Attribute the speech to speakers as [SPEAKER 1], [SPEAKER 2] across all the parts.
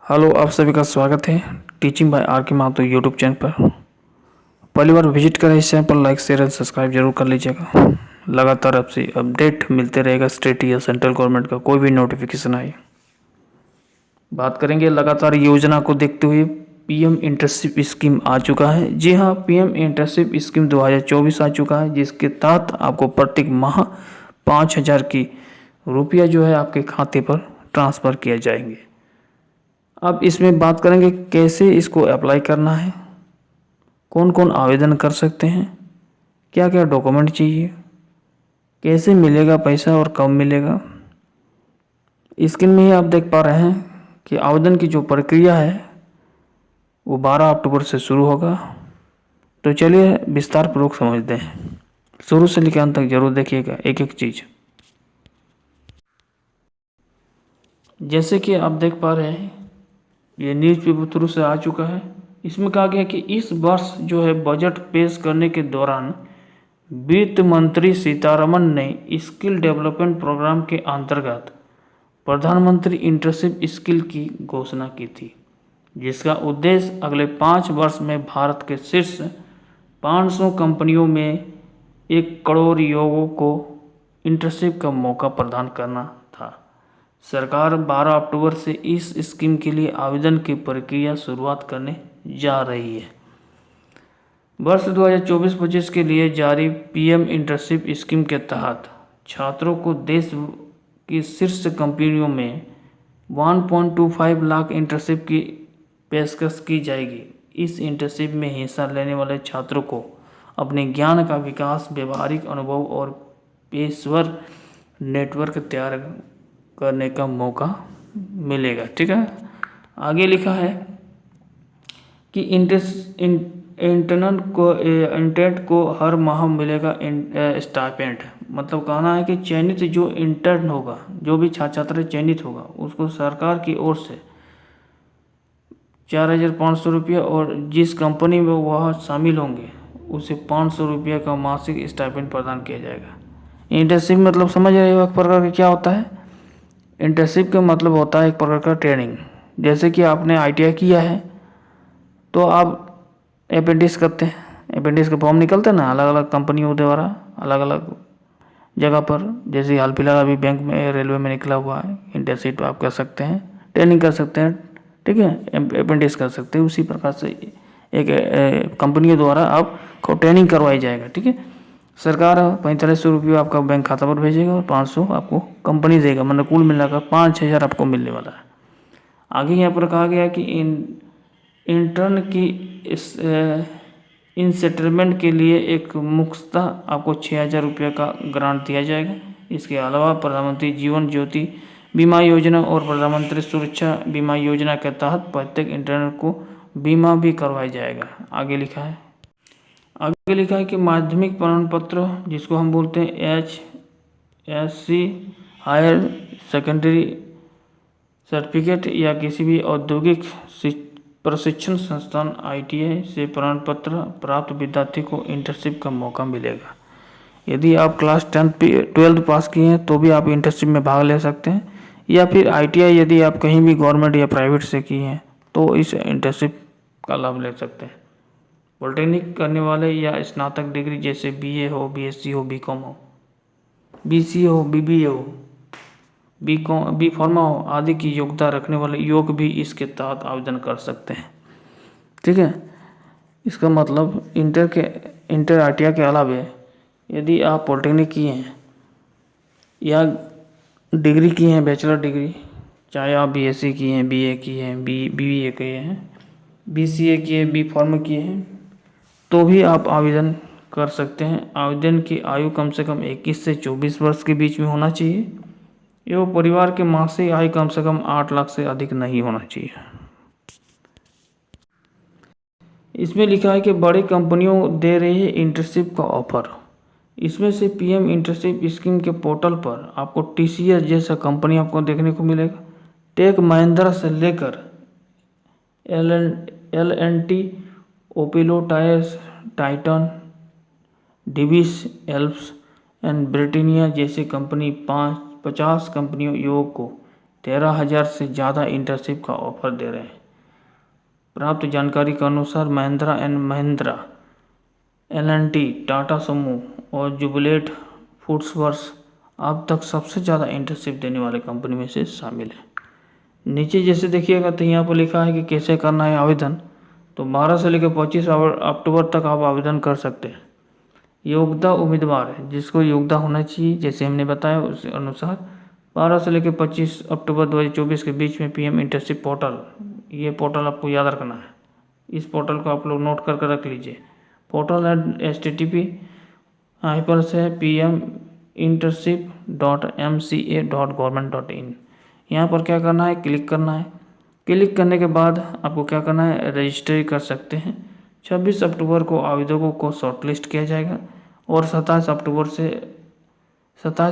[SPEAKER 1] Hello, आप सभी का स्वागत है टीचिंग बाय आर के माथुर यूट्यूब चैनल पर। पहली बार विजिट करें इस चैनल पर लाइक शेयर एंड सब्सक्राइब जरूर कर लीजिएगा। लगातार आपसे अपडेट मिलते रहेगा स्टेट या सेंट्रल गवर्नमेंट का कोई भी नोटिफिकेशन आए। बात करेंगे लगातार योजना को देखते हुए पीएम इंटर्नशिप स्कीम आ चुका है। जी हाँ, पीएम इंटर्नशिप स्कीम 2024 आ चुका है, जिसके तहत आपको प्रत्येक माह 5,000 की रुपया जो है आपके खाते पर ट्रांसफ़र किए जाएंगे। अब इसमें बात करेंगे कैसे इसको अप्लाई करना है, कौन कौन आवेदन कर सकते हैं, क्या क्या डॉक्यूमेंट चाहिए, कैसे मिलेगा पैसा और कब मिलेगा। स्क्रीन में ही आप देख पा रहे हैं कि आवेदन की जो प्रक्रिया है वो 12 अक्टूबर से शुरू होगा। तो चलिए विस्तार पूर्वक समझते हैं। शुरू से लेकर अंत तक जरूर देखिएगा एक एक चीज़। जैसे कि आप देख पा रहे हैं ये न्यूज़ पेपर थ्रू से आ चुका है। इसमें कहा गया कि इस वर्ष जो है बजट पेश करने के दौरान वित्त मंत्री सीतारमन ने स्किल डेवलपमेंट प्रोग्राम के अंतर्गत प्रधानमंत्री इंटर्नशिप स्किल की घोषणा की थी, जिसका उद्देश्य अगले 5 वर्ष में भारत के शीर्ष 500 कंपनियों में 1 करोड़ युवाओं को इंटर्नशिप का मौका प्रदान करना था। सरकार 12 अक्टूबर से इस स्कीम के लिए आवेदन की प्रक्रिया शुरुआत करने जा रही है। वर्ष 2024-25 के लिए जारी पीएम इंटर्नशिप स्कीम के तहत छात्रों को देश की शीर्ष कंपनियों में 1.25 लाख इंटर्नशिप की पेशकश की जाएगी। इस इंटर्नशिप में हिस्सा लेने वाले छात्रों को अपने ज्ञान का विकास, व्यवहारिक अनुभव और पेशेवर नेटवर्क तैयार करने का मौका मिलेगा। ठीक है, आगे लिखा है कि इंटर्न को हर माह मिलेगा स्टाइपेंड। मतलब कहना है कि चयनित जो इंटर्न होगा, जो भी छात्र चयनित होगा, उसको सरकार की ओर से 4,500 रुपया और जिस कंपनी में वह शामिल होंगे उसे 500 रुपया का मासिक स्टाइपेंड प्रदान किया जाएगा। इंटर्नशिप मतलब समझ रहे हो एक प्रकार का क्या होता है। इंटर्नशिप का मतलब होता है एक प्रकार का ट्रेनिंग। जैसे कि आपने आईटीआई किया है तो आप अप्रेंटिस करते हैं, अप्रेंटिस का फॉर्म निकलते हैं ना अलग अलग कंपनियों द्वारा अलग अलग जगह पर। जैसे हाल फिलहाल अभी बैंक में, रेलवे में निकला हुआ है, इंटर्नशिप आप कर सकते हैं, ट्रेनिंग कर सकते हैं। ठीक है, अप्रेंटिस कर सकते हैं। उसी प्रकार से एक कंपनियों द्वारा आपको ट्रेनिंग करवाई जाएगा। ठीक है, सरकार 4500 रुपये आपका बैंक खाता पर भेजेगा और 500 आपको कंपनी देगा। मतलब कुल मिलाकर 5,000 आपको मिलने वाला है। आगे यहाँ पर कहा गया कि इंटर्न की इन सेटलमेंट के लिए एक मुख्तः आपको 6,000 रुपये का ग्रांट दिया जाएगा। इसके अलावा प्रधानमंत्री जीवन ज्योति बीमा योजना और प्रधानमंत्री सुरक्षा बीमा योजना के तहत प्रत्येक इंटर्न को बीमा भी करवाया जाएगा। आगे लिखा है कि माध्यमिक प्रमाण पत्र, जिसको हम बोलते हैं HSC, हायर सेकेंडरी सर्टिफिकेट या किसी भी औद्योगिक प्रशिक्षण संस्थान ITI से प्रमाण पत्र प्राप्त विद्यार्थी को इंटर्नशिप का मौका मिलेगा। यदि आप क्लास 12 पास किए हैं तो भी आप इंटर्नशिप में भाग ले सकते हैं, या फिर ITI यदि आप कहीं भी गवर्नमेंट या प्राइवेट से किए हैं तो इस इंटर्नशिप का लाभ ले सकते हैं। पॉलिटेक्निक करने वाले या स्नातक डिग्री जैसे BA हो, BSc हो, BCom हो, BCA हो, BBA हो, B फार्मा हो आदि की योग्यता रखने वाले युवक भी इसके तहत आवेदन कर सकते हैं। ठीक है, इसका मतलब इंटर ITI के अलावा यदि आप पॉलिटेक्निक किए हैं या डिग्री किए हैं, बैचलर डिग्री, चाहे आप BSc किए हैं, BA किए हैं, BBA किए हैं, BCA किए, B फार्मा किए हैं, तो भी आप आवेदन कर सकते हैं। आवेदन की आयु कम से कम 21 से 24 वर्ष के बीच में होना चाहिए एवं परिवार के मासिक आय कम से कम 8 लाख से अधिक नहीं होना चाहिए। इसमें लिखा है कि बड़ी कंपनियों दे रही है इंटर्नशिप का ऑफर। इसमें से पीएम इंटर्नशिप स्कीम के पोर्टल पर आपको TCS जैसा कंपनी आपको देखने को मिलेगा। टेक महिंद्रा से लेकर L&T, Apollo tyres, Titan, Divi's, Alps and Britannia जैसी कंपनी 50 कंपनियों युवकों को 13,000 से ज़्यादा इंटर्नशिप का ऑफर दे रहे हैं। प्राप्त जानकारी के अनुसार महिंद्रा एंड महिंद्रा, L&T, टाटा समूह और जुबिलेंट फूड्सवर्क्स अब तक सबसे ज़्यादा इंटर्नशिप देने वाले कंपनी में से शामिल है। नीचे जैसे देखिएगा तो यहाँ पर लिखा है कि कैसे करना है आवेदन। तो 12 से लेकर 25 अक्टूबर तक आप आवेदन कर सकते हैं। योग्यता उम्मीदवार है, जिसको योग्यता होना चाहिए जैसे हमने बताया उस अनुसार 12 से लेकर 25 अक्टूबर 2024 के बीच में PM इंटर्नशिप पोर्टल, ये पोर्टल आपको याद रखना है। इस पोर्टल को आप लोग नोट करके रख लीजिए। पोर्टल है http://pminternship.mca.government.in। यहाँ पर क्या करना है, क्लिक करना है। क्लिक करने के बाद आपको क्या करना है, रजिस्टर कर सकते हैं। 26 अक्टूबर को आवेदकों को शॉर्टलिस्ट किया जाएगा और 27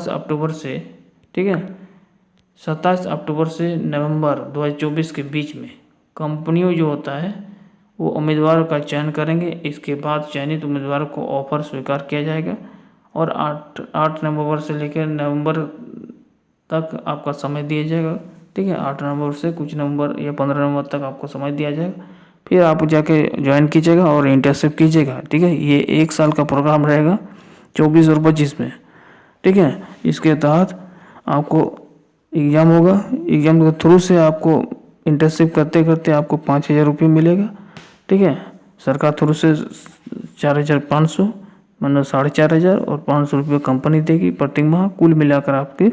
[SPEAKER 1] अक्टूबर से ठीक है 27 अक्टूबर से नवंबर 2024 के बीच में कंपनियों जो होता है वो उम्मीदवार का चयन करेंगे। इसके बाद चयनित उम्मीदवार को ऑफर स्वीकार किया जाएगा और 8 नवंबर से लेकर नवंबर तक आपका समय दिया जाएगा। ठीक है, 8 नवंबर से कुछ नवंबर या 15 नवंबर तक आपको समय दिया जाएगा। फिर आप जाके ज्वाइन कीजिएगा और इंटर्नशिप कीजिएगा। ठीक है, ये 1 साल का प्रोग्राम रहेगा 24 और 25 में। ठीक है, इसके तहत आपको एग्ज़ाम होगा। एग्ज़ाम के थ्रू से आपको इंटर्नशिप करते करते आपको 5,000 रुपये मिलेगा। ठीक है, सरकार थ्रू से 4,500 मतलब 4,500 और 500 रुपये कंपनी देगी प्रति माह। कुल मिलाकर आपके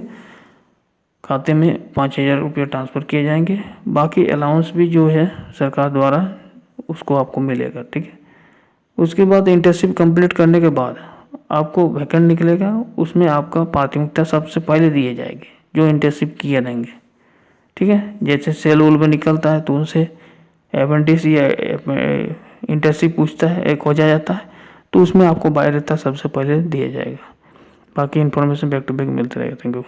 [SPEAKER 1] खाते में 5,000 रुपये ट्रांसफ़र किए जाएंगे। बाकी अलाउंस भी जो है सरकार द्वारा उसको आपको मिलेगा। ठीक है, उसके बाद इंटर्नशिप कंप्लीट करने के बाद आपको वैकेंट निकलेगा, उसमें आपका प्राथमिकता सबसे पहले दिए जाएगी जो इंटर्नशिप किए रहेंगे। ठीक है, जैसे सेल वोल में निकलता है तो उनसे अप्रेंटिस या इंटर्नशिप पूछता है, एक हो जाता है तो उसमें आपको बायोडाटा सबसे पहले दिया जाएगा। बाकी इन्फॉर्मेशन बैक टू बैक मिलते रहेगा। Thank you.